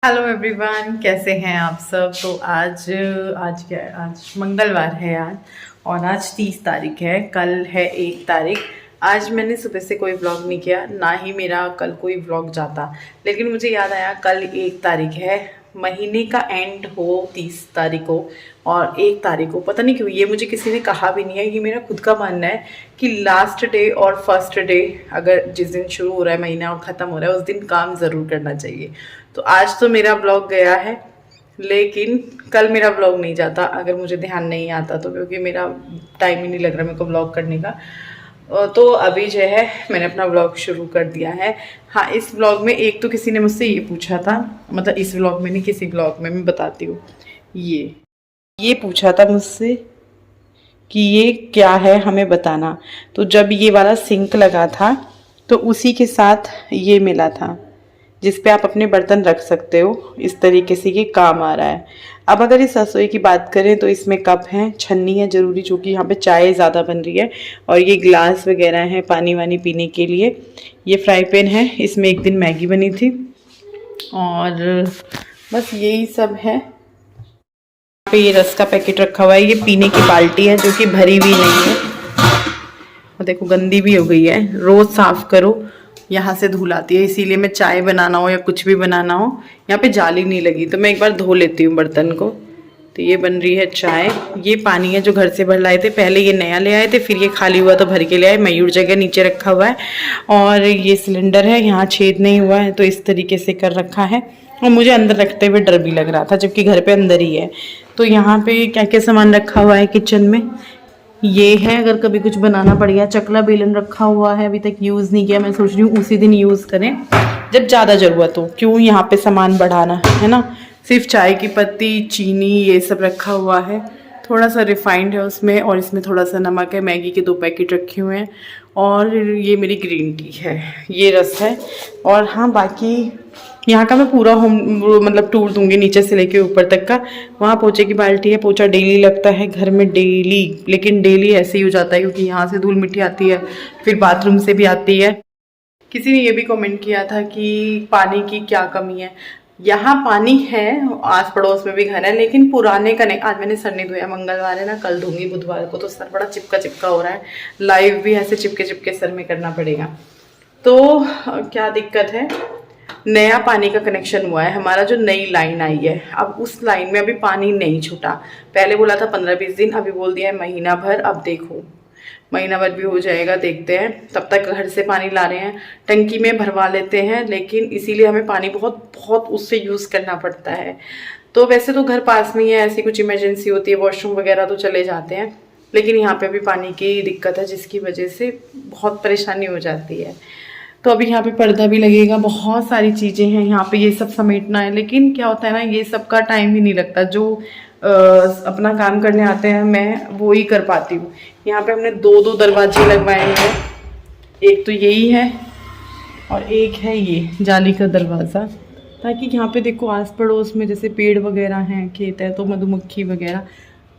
Hello everyone, कैसे हैं आप सब। तो आज आज क्या है, आज मंगलवार है यार। और आज 30 तारीख है, कल है 1 तारीख। आज मैंने सुबह से कोई व्लॉग नहीं किया, ना ही मेरा कल कोई व्लॉग जाता। लेकिन मुझे याद आया कल 1 तारीख है, महीने का एंड हो 30 तारीख को और 1 तारीख को। पता नहीं क्यों ये मुझे किसी ने कहा भी नहीं है, ये मेरा खुद का मानना है कि लास्ट डे और फर्स्ट डे अगर जिस दिन शुरू हो रहा है महीना और ख़त्म हो रहा है उस दिन काम ज़रूर करना चाहिए। तो आज तो मेरा ब्लॉग गया है, लेकिन कल मेरा ब्लॉग नहीं जाता अगर मुझे ध्यान नहीं आता तो, क्योंकि मेरा टाइम ही नहीं लग रहा मेरे को ब्लॉग करने का। तो अभी जो है मैंने अपना ब्लॉग शुरू कर दिया है। हाँ, इस ब्लॉग में एक तो किसी ने मुझसे ये पूछा था, मतलब इस ब्लॉग में नहीं किसी ब्लॉग में, मैं बताती हूँ। ये पूछा था मुझसे कि ये क्या है हमें बताना। तो जब ये वाला सिंक लगा था तो उसी के साथ ये मिला था जिस पे आप अपने बर्तन रख सकते हो, इस तरीके से ये काम आ रहा है। अब अगर इस रसोई की बात करें तो इसमें कप हैं, छन्नी है ज़रूरी, चूँकि यहाँ पे चाय ज़्यादा बन रही है, और ये ग्लास वगैरह हैं पानी वानी पीने के लिए। ये फ्राई पैन है, इसमें एक दिन मैगी बनी थी, और बस यही सब है। यहाँ पे ये रस का पैकेट रखा हुआ है, ये पीने की बाल्टी है जो कि भरी हुई नहीं है, और देखो गंदी भी हो गई है। रोज़ साफ़ करो, यहाँ से धूल आती है, इसीलिए मैं चाय बनाना हो या कुछ भी बनाना हो यहाँ पे जाली नहीं लगी, तो मैं एक बार धो लेती हूँ बर्तन को। तो ये बन रही है चाय। ये पानी है जो घर से भर लाए थे, पहले ये नया ले आए थे, फिर ये खाली हुआ तो भर के ले आए। मयूर जगह नीचे रखा हुआ है, और ये सिलेंडर है, यहाँ छेद नहीं हुआ है तो इस तरीके से कर रखा है। और मुझे अंदर रखते हुए डर भी लग रहा था, जबकि घर पे अंदर ही है। तो यहाँ पे क्या क्या सामान रखा हुआ है किचन में, ये है अगर कभी कुछ बनाना पड़ गया। चकला बेलन रखा हुआ है, अभी तक यूज़ नहीं किया, मैं सोच रही हूँ उसी दिन यूज़ करें जब ज़्यादा ज़रूरत हो, क्यों यहाँ पे सामान बढ़ाना है ना। सिर्फ चाय की पत्ती, चीनी, ये सब रखा हुआ है। थोड़ा सा रिफाइंड है उसमें, और इसमें थोड़ा सा नमक है। मैगी के 2 पैकेट रखे हुए हैं, और ये मेरी ग्रीन टी है, ये रस है। और हाँ, बाकी यहाँ का मैं पूरा होम मतलब टूर दूंगी नीचे से लेके ऊपर तक का। वहाँ पोछे की बाल्टी है, पोछा डेली लगता है घर में, डेली। लेकिन डेली ऐसे ही हो जाता है क्योंकि यहाँ से धूल मिट्टी आती है, फिर बाथरूम से भी आती है। किसी ने ये भी कमेंट किया था कि पानी की क्या कमी है। यहाँ पानी है, आस पड़ोस में भी घर है, लेकिन पुराने का नहीं। आज मैंने सर नहीं धोया, मंगलवार है ना, कल धोंगी बुधवार को। तो सर बड़ा चिपका चिपका हो रहा है, लाइव भी ऐसे चिपके चिपके सर में करना पड़ेगा। तो क्या दिक्कत है, नया पानी का कनेक्शन हुआ है हमारा, जो नई लाइन आई है। अब उस लाइन में अभी पानी नहीं छूटा। पहले बोला था 15-20 दिन, अभी बोल दिया है महीना भर। अब देखो महीना भर भी हो जाएगा, देखते हैं। तब तक घर से पानी ला रहे हैं, टंकी में भरवा लेते हैं, लेकिन इसीलिए हमें पानी बहुत बहुत उससे यूज़ करना पड़ता है। तो वैसे तो घर पास में ही है, ऐसी कुछ इमरजेंसी होती है, वॉशरूम वगैरह तो चले जाते हैं, लेकिन यहाँ पे भी पानी की दिक्कत है, जिसकी वजह से बहुत परेशानी हो जाती है। तो अभी यहाँ पे पर्दा भी लगेगा, बहुत सारी चीज़ें हैं यहाँ पे, ये सब समेटना है। लेकिन क्या होता है ना, ये सब का टाइम ही नहीं लगता। जो अपना काम करने आते हैं मैं वो ही कर पाती हूँ। यहाँ पे हमने 2-2 दरवाजे लगवाए हैं, एक तो यही है और एक है ये जाली का दरवाज़ा, ताकि यहाँ पे देखो आस पड़ोस में जैसे पेड़ वगैरह हैं, खेत है, तो मधुमक्खी वगैरह,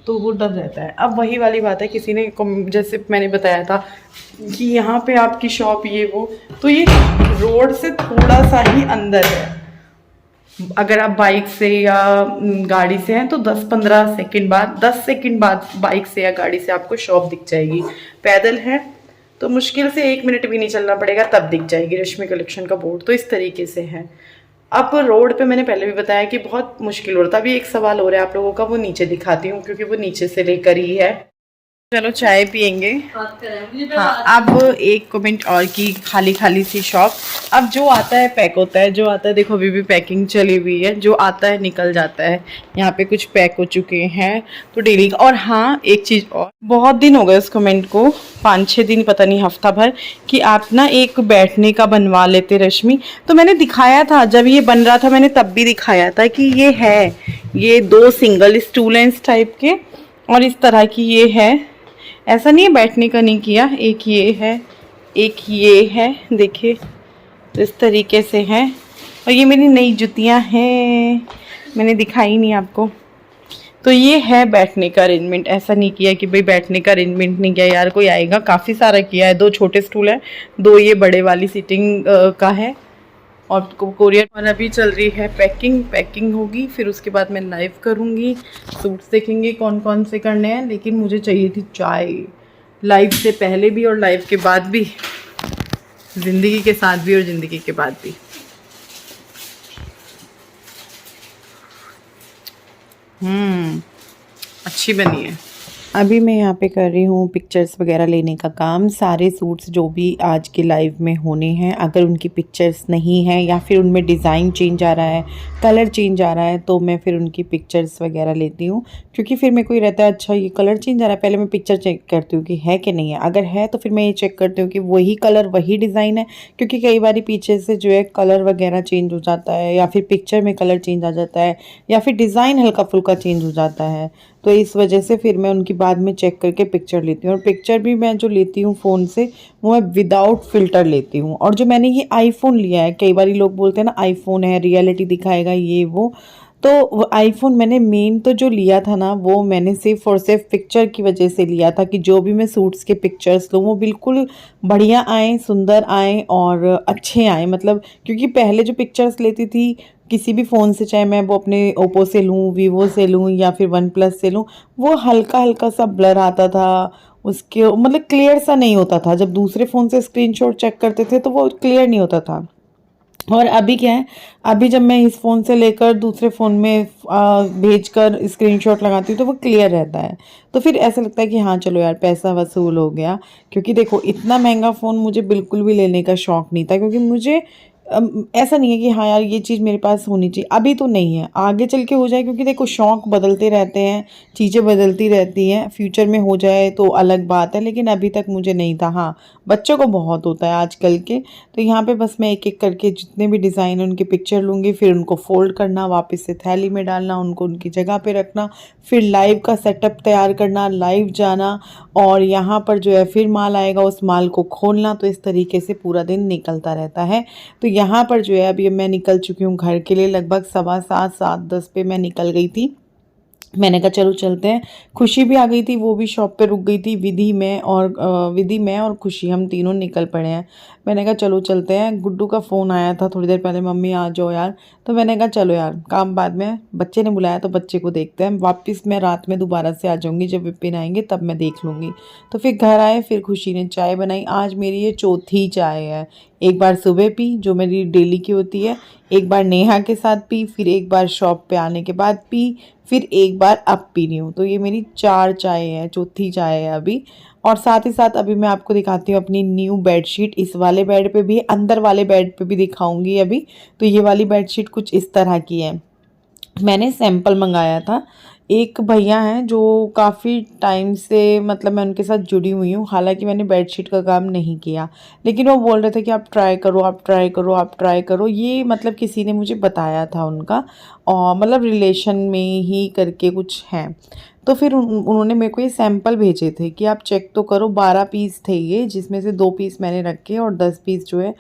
तो वो डर रहता है। अब वही वाली बात है, किसी ने जैसे मैंने बताया था कि यहाँ पे आपकी शॉप ये वो, तो ये रोड से थोड़ा सा ही अंदर है। अगर आप बाइक से या गाड़ी से हैं तो 10-15 सेकंड बाद, 10 सेकंड बाद बाइक से या गाड़ी से आपको शॉप दिख जाएगी। पैदल है तो मुश्किल से 1 मिनट भी नहीं चलना पड़ेगा, तब दिख जाएगी रश्मि कलेक्शन का बोर्ड। तो इस तरीके से है। अब रोड पे मैंने पहले भी बताया कि बहुत मुश्किल हो रहा था। अभी एक सवाल हो रहा है आप लोगों का, वो नीचे दिखाती हूँ क्योंकि वो नीचे से लेकर ही है। चलो चाय पियेंगे। हाँ, अब एक कमेंट और की, खाली खाली सी शॉप। अब जो आता है पैक होता है, जो आता है, देखो अभी भी पैकिंग चली हुई है, जो आता है निकल जाता है। यहाँ पे कुछ पैक हो चुके हैं तो डेली का। और हाँ, एक चीज़ और, बहुत दिन हो गए उस कमेंट को, 5-6 दिन, पता नहीं हफ्ता भर, कि आप ना एक बैठने का बनवा लेते रश्मि। तो मैंने दिखाया था, जब ये बन रहा था मैंने तब भी दिखाया था कि ये है, ये 2 सिंगल स्टूल हैं इस टाइप के, और इस तरह की ये है। ऐसा नहीं है बैठने का नहीं किया, एक ये है, एक ये है, देखिए तो इस तरीके से है। और ये मेरी नई जुतियाँ हैं, मैंने दिखाई नहीं आपको। तो ये है बैठने का अरेंजमेंट। ऐसा नहीं किया कि भाई बैठने का अरेंजमेंट नहीं किया यार, कोई आएगा, काफ़ी सारा किया है। 2 छोटे स्टूल है, 2 ये बड़े वाली सीटिंग का है, और कोरियर। और अभी चल रही है पैकिंग होगी, फिर उसके बाद मैं लाइव करूँगी, सूट्स देखेंगे कौन कौन से करने हैं। लेकिन मुझे चाहिए थी चाय, लाइव से पहले भी और लाइव के बाद भी, ज़िंदगी के साथ भी और ज़िंदगी के बाद भी। अच्छी बनी है। अभी मैं यहाँ पे कर रही हूँ पिक्चर्स वगैरह लेने का काम। सारे सूट्स जो भी आज के लाइव में होने हैं, अगर उनकी पिक्चर्स नहीं है या फिर उनमें डिज़ाइन चेंज आ रहा है, कलर चेंज आ रहा है, तो मैं फिर उनकी पिक्चर्स वगैरह लेती हूँ। क्योंकि फिर मेरे को ये रहता है अच्छा ये कलर चेंज आ रहा है, पहले मैं पिक्चर चेक करती हूँ कि है कि नहीं है। अगर है तो फिर मैं ये चेक करती हूँ कि वही कलर वही डिज़ाइन है, क्योंकि कई बार पीछे से जो है कलर वगैरह चेंज हो जाता है, या फिर पिक्चर में कलर चेंज आ जाता है, या फिर डिज़ाइन हल्का फुल्का चेंज हो जाता है। तो इस वजह से फिर मैं उनकी बाद में चेक करके पिक्चर लेती हूँ। और पिक्चर भी मैं जो लेती हूँ फ़ोन से, वो मैं विदाउट फ़िल्टर लेती हूँ। और जो मैंने ये आईफ़ोन लिया है, कई बार लोग बोलते हैं ना आईफ़ोन है रियलिटी दिखाएगा ये वो, तो आईफ़ोन मैंने मेन तो जो लिया था ना, वो मैंने सिर्फ़ और सिर्फ पिक्चर की वजह से लिया था कि जो भी मैं सूट्स के पिक्चर्स लूँ वो बिल्कुल बढ़िया आएँ, सुंदर आएँ और अच्छे आएँ। मतलब क्योंकि पहले जो पिक्चर्स लेती थी किसी भी फ़ोन से, चाहे मैं वो अपने ओप्पो से लूँ, वीवो से लूँ या फिर वन प्लस से लूँ, वो हल्का हल्का सा ब्लर आता था, उसके मतलब क्लियर सा नहीं होता था। जब दूसरे फ़ोन से स्क्रीनशॉट चेक करते थे तो वो क्लियर नहीं होता था। और अभी क्या है, अभी जब मैं इस फ़ोन से लेकर दूसरे फ़ोन में भेजकर स्क्रीनशॉट लगाती हूँ तो वो क्लियर रहता है। तो फिर ऐसा लगता है कि हाँ चलो यार पैसा वसूल हो गया। क्योंकि देखो इतना महंगा फ़ोन मुझे बिल्कुल भी लेने का शौक़ नहीं था, क्योंकि मुझे ऐसा नहीं है कि हाँ यार ये चीज़ मेरे पास होनी चाहिए, अभी तो नहीं है, आगे चल के हो जाए। क्योंकि देखो शौक़ बदलते रहते हैं, चीज़ें बदलती रहती हैं, फ्यूचर में हो जाए तो अलग बात है, लेकिन अभी तक मुझे नहीं था। हाँ बच्चों को बहुत होता है आजकल के। तो यहाँ पे बस मैं एक एक करके जितने भी डिज़ाइन उनकी पिक्चर लूँगी, फिर उनको फ़ोल्ड करना, वापस से थैली में डालना, उनको उनकी जगह पे रखना, फिर लाइव का सेटअप तैयार करना, लाइव जाना, और यहाँ पर जो है फिर माल आएगा उस माल को खोलना। तो इस तरीके से पूरा दिन निकलता रहता है। तो यहाँ पर जो है अभी मैं निकल चुकी हूँ घर के लिए, लगभग 7:15 7:10 पे मैं निकल गई थी। मैंने कहा चलो चलते हैं। खुशी भी आ गई थी, वो भी शॉप पे रुक गई थी। विधि मैं और खुशी हम तीनों निकल पड़े हैं। मैंने कहा चलो चलते हैं। गुड्डू का फ़ोन आया था थोड़ी देर पहले, मम्मी आ जाओ यार। तो मैंने कहा चलो यार काम बाद में, बच्चे ने बुलाया तो बच्चे को देखते हैं, वापस मैं रात में दोबारा से आ जाऊँगी, जब विपिन आएंगे तब मैं देख लूँगी। तो फिर घर आए, फिर खुशी ने चाय बनाई। आज मेरी ये चौथी चाय है। एक बार सुबह पी जो मेरी डेली की होती है, एक बार नेहा के साथ पी, फिर एक बार शॉप पे आने के बाद पी, फिर एक बार अब पी रही हूँ। तो ये मेरी 4 चाय है, चौथी चाय है अभी। और साथ ही साथ अभी मैं आपको दिखाती हूँ अपनी न्यू बेडशीट। इस वाले बेड पे भी, अंदर वाले बेड पे भी दिखाऊंगी अभी। तो ये वाली बेडशीट कुछ इस तरह की है। मैंने सैंपल मंगाया था। एक भैया हैं जो काफ़ी टाइम से, मतलब मैं उनके साथ जुड़ी हुई हूँ, हालांकि मैंने बेडशीट का काम नहीं किया, लेकिन वो बोल रहे थे कि आप ट्राई करो, आप ट्राई करो, आप ट्राई करो। ये मतलब किसी ने मुझे बताया था उनका, और मतलब रिलेशन में ही करके कुछ हैं। तो फिर उन्होंने मेरे को ये सैंपल भेजे थे कि आप चेक तो करो। 12 पीस थे ये, जिसमें से 2 पीस मैंने रखे और 10 पीस जो है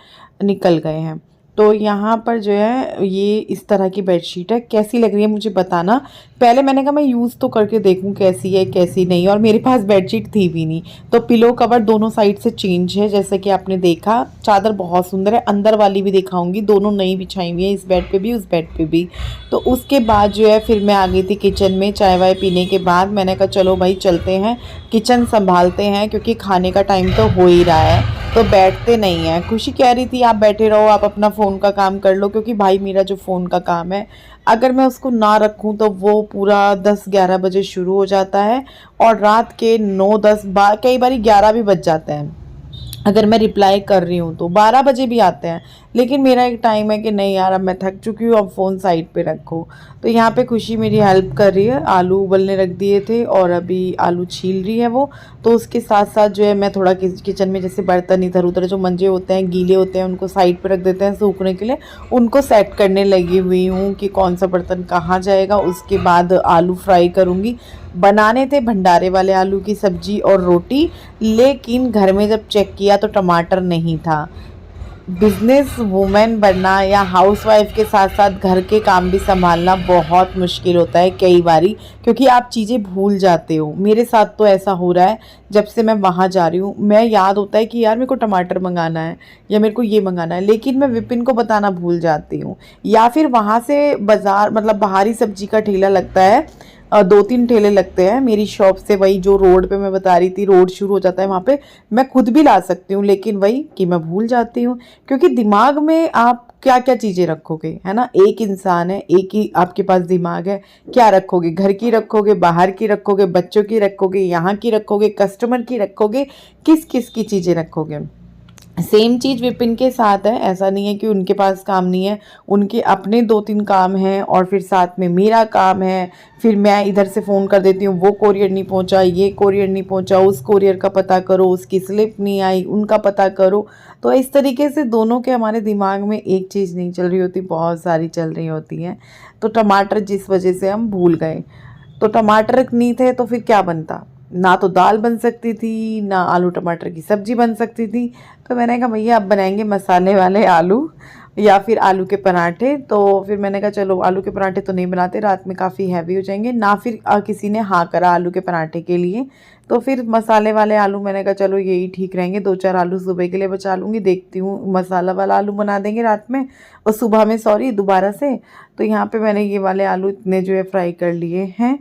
निकल गए हैं। तो यहाँ पर जो है ये इस तरह की बेडशीट है। कैसी लग रही है मुझे बताना। पहले मैंने कहा मैं यूज़ तो करके देखूँ कैसी है कैसी नहीं, और मेरे पास बेडशीट थी भी नहीं। तो पिलो कवर दोनों साइड से चेंज है, जैसे कि आपने देखा। चादर बहुत सुंदर है, अंदर वाली भी दिखाऊंगी, दोनों नई बिछाई हुई है, इस बेड पे भी उस बेड पे भी। तो उसके बाद जो है फिर मैं आ गई थी किचन में। चाय वाय पीने के बाद मैंने कहा चलो भाई चलते हैं, किचन संभालते हैं, क्योंकि खाने का टाइम तो हो ही रहा है। तो बैठते नहीं हैं। खुशी कह रही थी आप बैठे रहो, आप अपना फ़ोन का काम कर लो, क्योंकि भाई मेरा जो फ़ोन का काम है, अगर मैं उसको ना रखूं तो वो पूरा 10-11 बजे शुरू हो जाता है, और रात के 9-10 कई बार 11 भी बज जाते हैं। अगर मैं रिप्लाई कर रही हूँ तो 12 बजे भी आते हैं। लेकिन मेरा एक टाइम है कि नहीं यार अब मैं थक चुकी हूँ, अब फ़ोन साइड पे रखो। तो यहाँ पे खुशी मेरी हेल्प कर रही है। आलू उबलने रख दिए थे और अभी आलू छील रही है वो। तो उसके साथ साथ जो है मैं थोड़ा किचन में जैसे बर्तन इधर उधर जो मंजे होते हैं, गीले होते हैं, उनको साइड पे रख देते हैं सूखने के लिए, उनको सेट करने लगी हुई हूँ कि कौन सा बर्तन कहाँ जाएगा। उसके बाद आलू फ्राई करूँगी। बनाने थे भंडारे वाले आलू की सब्जी और रोटी, लेकिन घर में जब चेक किया तो टमाटर नहीं था। बिजनेस वूमेन बनना या हाउसवाइफ के साथ साथ घर के काम भी संभालना बहुत मुश्किल होता है कई बारी, क्योंकि आप चीज़ें भूल जाते हो। मेरे साथ तो ऐसा हो रहा है, जब से मैं वहाँ जा रही हूँ मैं याद होता है कि यार मेरे को टमाटर मंगाना है या मेरे को ये मंगाना है, लेकिन मैं विपिन को बताना भूल जाती हूँ। या फिर वहाँ से बाज़ार मतलब बाहरी सब्जी का ठेला लगता है, 2-3 ठेले लगते हैं मेरी शॉप से, वही जो रोड पे मैं बता रही थी, रोड शुरू हो जाता है वहाँ पे मैं खुद भी ला सकती हूँ, लेकिन वही कि मैं भूल जाती हूँ। क्योंकि दिमाग में आप क्या क्या चीज़ें रखोगे, है ना, एक इंसान है, एक ही आपके पास दिमाग है, क्या रखोगे, घर की रखोगे, बाहर की रखोगे, बच्चों की रखोगे, यहाँ की रखोगे, कस्टमर की रखोगे, किस किस की चीज़ें रखोगे। सेम चीज़ विपिन के साथ है, ऐसा नहीं है कि उनके पास काम नहीं है, उनके अपने 2-3 काम हैं और फिर साथ में मेरा काम है। फिर मैं इधर से फ़ोन कर देती हूँ, वो कोरियर नहीं पहुँचा, ये कोरियर नहीं पहुँचा, उस कोरियर का पता करो, उसकी स्लिप नहीं आई, उनका पता करो। तो इस तरीके से दोनों के हमारे दिमाग में एक चीज़ नहीं चल रही होती, बहुत सारी चल रही होती हैं। तो टमाटर जिस वजह से हम भूल गए, तो टमाटर नहीं थे तो फिर क्या बनता, ना तो दाल बन सकती थी, ना आलू टमाटर की सब्ज़ी बन सकती थी। तो मैंने कहा भैया अब बनाएंगे मसाले वाले आलू या फिर आलू के पराठे। तो फिर मैंने कहा चलो आलू के पराठे तो नहीं बनाते, रात में काफ़ी हैवी हो जाएंगे, ना फिर किसी ने हाँ करा आलू के पराठे के लिए। तो फिर मसाले वाले आलू मैंने कहा चलो यही ठीक रहेंगे, 2-4 आलू सुबह के लिए बचा लूँगी, देखती हूँ मसाला वाला आलू बना देंगे रात में और सुबह में सॉरी दोबारा से। तो यहाँ पे मैंने ये वाले आलू इतने जो है फ्राई कर लिए हैं।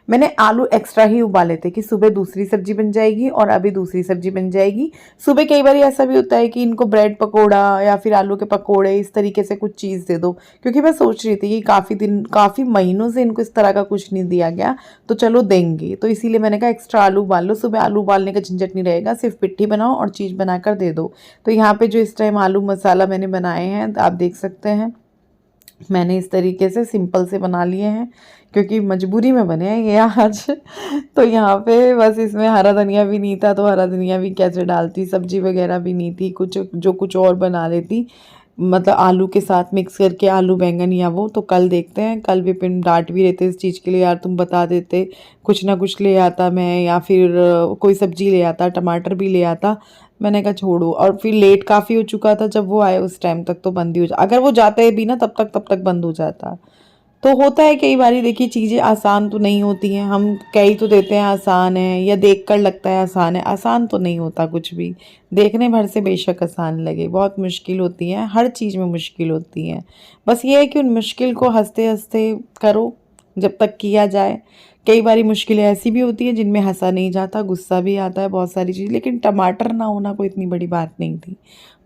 मैंने आलू एक्स्ट्रा ही उबाले थे कि सुबह दूसरी सब्जी बन जाएगी और अभी दूसरी सब्जी बन जाएगी। सुबह कई बार ऐसा भी होता है कि इनको ब्रेड पकोड़ा या फिर आलू के पकोड़े इस तरीके से कुछ चीज़ दे दो, क्योंकि मैं सोच रही थी कि काफ़ी महीनों से इनको इस तरह का कुछ नहीं दिया गया, तो चलो देंगे। तो इसीलिए मैंने कहा एक्स्ट्रा आलू उबाल लो, सुबह आलू उबालने का झंझट नहीं रहेगा, सिर्फ पिट्ठी बनाओ और चीज़ बनाकर दे दो। तो यहाँ पर जो इस टाइम आलू मसाला मैंने बनाए हैं आप देख सकते हैं, मैंने इस तरीके से सिंपल से बना लिए हैं क्योंकि मजबूरी में बने हैं ये आज। तो यहाँ पे बस इसमें हरा धनिया भी नहीं था, तो हरा धनिया भी कैसे डालती, सब्जी वगैरह भी नहीं थी, कुछ और बना लेती, मतलब आलू के साथ मिक्स करके आलू बैंगन या वो। तो कल देखते हैं, कल विपिन डांट भी रहते इस चीज़ के लिए, यार तुम बता देते, कुछ ना कुछ ले आता मैं, या फिर कोई सब्जी ले आता, टमाटर भी ले आता। मैंने कहा छोड़ो, और फिर लेट काफ़ी हो चुका था जब वो आए, उस टाइम तक तो बंद ही हो जा, अगर वो जाते भी ना तब तक बंद हो जाता। तो होता है कई बारी, देखिए चीज़ें आसान तो नहीं होती हैं, हम कह ही तो देते हैं आसान है या देख कर लगता है आसान है, आसान तो नहीं होता कुछ भी, देखने भर से बेशक आसान लगे, बहुत मुश्किल होती है, हर चीज़ में मुश्किल होती है। बस ये है कि उन मुश्किल को हंसते हंसते करो जब तक किया जाए। कई बारी मुश्किलें ऐसी भी होती हैं जिनमें हंसा नहीं जाता, गुस्सा भी आता है, बहुत सारी चीज़, लेकिन टमाटर ना होना कोई इतनी बड़ी बात नहीं थी।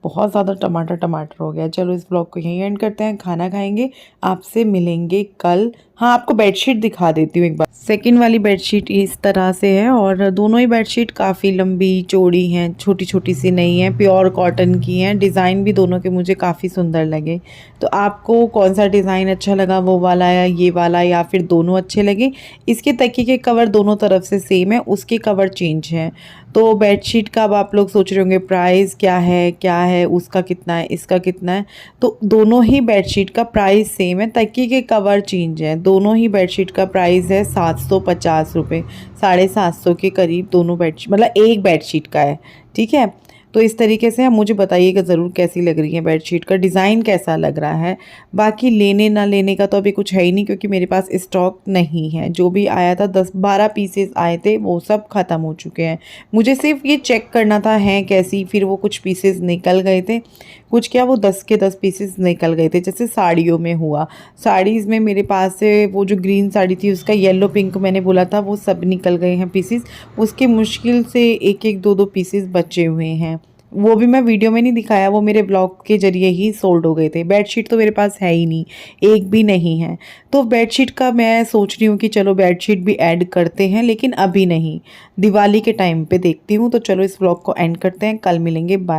बहुत ज़्यादा टमाटर हो गया। चलो इस ब्लॉग को यहीं एंड करते हैं, खाना खाएंगे, आपसे मिलेंगे कल। हाँ, आपको बेडशीट दिखा देती हूँ एक बार। सेकंड वाली बेडशीट इस तरह से है और दोनों ही बेडशीट काफ़ी लंबी चौड़ी हैं, छोटी छोटी सी नहीं है, प्योर कॉटन की हैं। डिज़ाइन भी दोनों के मुझे काफ़ी सुंदर लगे। तो आपको कौन सा डिज़ाइन अच्छा लगा, वो वाला या ये वाला, या फिर दोनों अच्छे लगे? इसके तकिए के कवर दोनों तरफ से सेम है, उसके कवर चेंज हैं। तो बेडशीट का अब आप लोग सोच रहे होंगे प्राइस क्या है, उसका कितना है, इसका कितना है। तो दोनों ही बेडशीट का प्राइस सेम है, तकिए के कवर चेंज है। दोनों ही बेडशीट का प्राइस है 750 रुपये, 750 के करीब दोनों बेडशीट, मतलब एक बेडशीट का है, ठीक है। तो इस तरीके से मुझे बताइएगा ज़रूर कैसी लग रही है बेडशीट, का डिज़ाइन कैसा लग रहा है। बाकी लेने ना लेने का तो अभी कुछ है ही नहीं, क्योंकि मेरे पास स्टॉक नहीं है। जो भी आया था 10-12 पीसेस आए थे, वो सब ख़त्म हो चुके हैं। मुझे सिर्फ ये चेक करना था है कैसी, फिर वो कुछ पीसेस निकल गए थे, कुछ क्या वो 10 के 10 पीसेस निकल गए थे। जैसे साड़ियों में हुआ, साड़ीज़ में मेरे पास से वो जो ग्रीन साड़ी थी उसका येलो पिंक मैंने बोला था, वो सब निकल गए हैं पीसेस। उसके मुश्किल से 1-1, 2-2 पीसेस बचे हुए हैं, वो भी मैं वीडियो में नहीं दिखाया, वो मेरे ब्लॉग के जरिए ही सोल्ड हो गए थे। बेडशीट तो मेरे पास है ही नहीं, एक भी नहीं है। तो बेडशीट का मैं सोच रही हूँ कि चलो बेडशीट भी ऐड करते हैं, लेकिन अभी नहीं, दिवाली के टाइम पे देखती हूँ। तो चलो इस ब्लॉग को एंड करते हैं, कल मिलेंगे, बाय।